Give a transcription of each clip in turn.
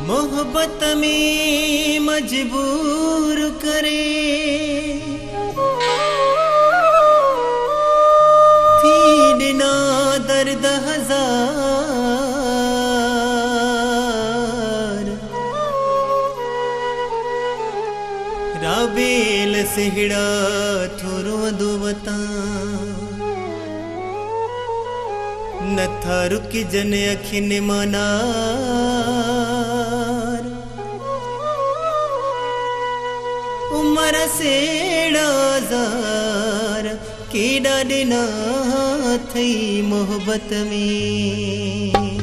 मोहब्बत में मजबूर करे थीना दर्द हजार राबेल सेहड़ा थोरो दुबता नथा रुकी जन अखिन मनार उमर सेड़ा जार केड़ा दिना थई मोहब्बत में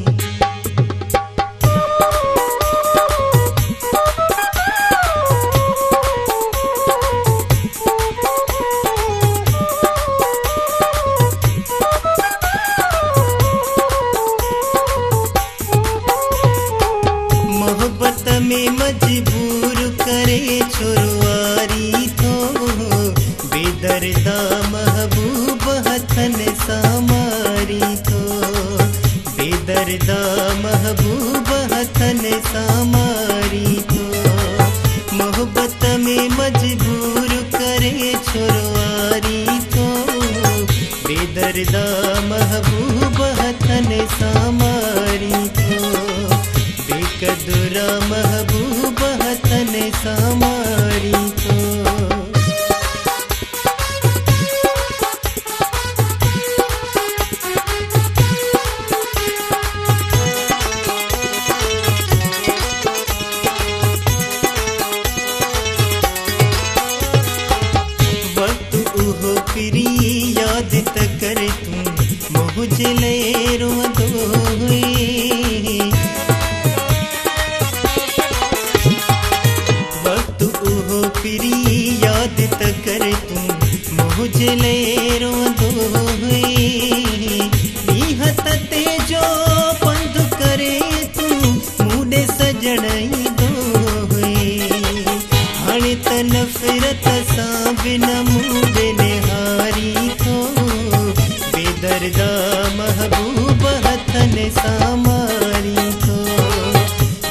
मोहब्बत में मजबूर करे छोरवारी तो बेदर्दा महबूब हथन सामारी तो बेदर्दा महबूब हथन सामारी तो मोहब्बत में मजबूर करे छोरवारी तो बेदर्दा महबूब हथन सामारी तो बेकदुरा महबूब हथन सामारी तो वक्त उहो फिरी याद त करे तू मुझे ले रो दो फिरी याद त करे तू मुझे ले रो दो हत ते जो पंध करे तू मुझे सजणई दो हाणे त नफ़रत सां बिन मुझे निहारी तो बेदर्दा महबूब हथन सामारी तो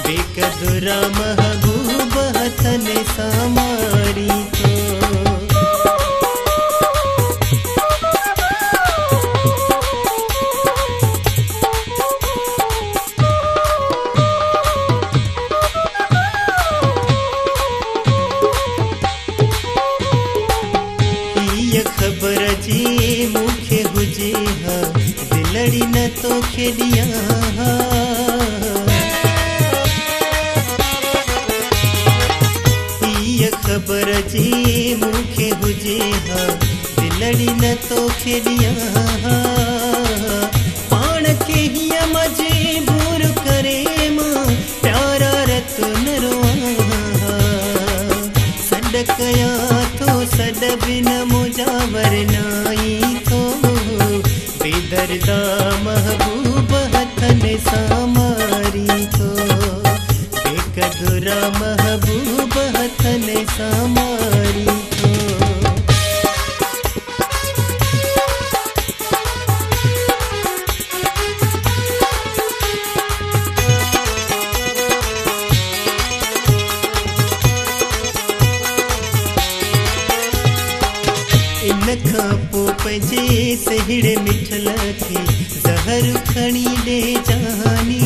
बेकदुरा महबूब हथन सामारी तो ये खबर जी मुखे हुजे हा दिलड़ी न तो खेडिया खबर जी मुखे हुजे हा दिलड़ी न तो खेडिया पाण के हिया मजबूर करे मां प्यारा रत न रोआ सड कया तो सड बिन मुजावर नाई तो बेदर्दा महबूब हथन सामारी तो बेकदुरा महबूब हथन सामारी तो इन खां पोइ पंहिंजे सेहड़े मिठल खे ज़हर खणी ॾे जानी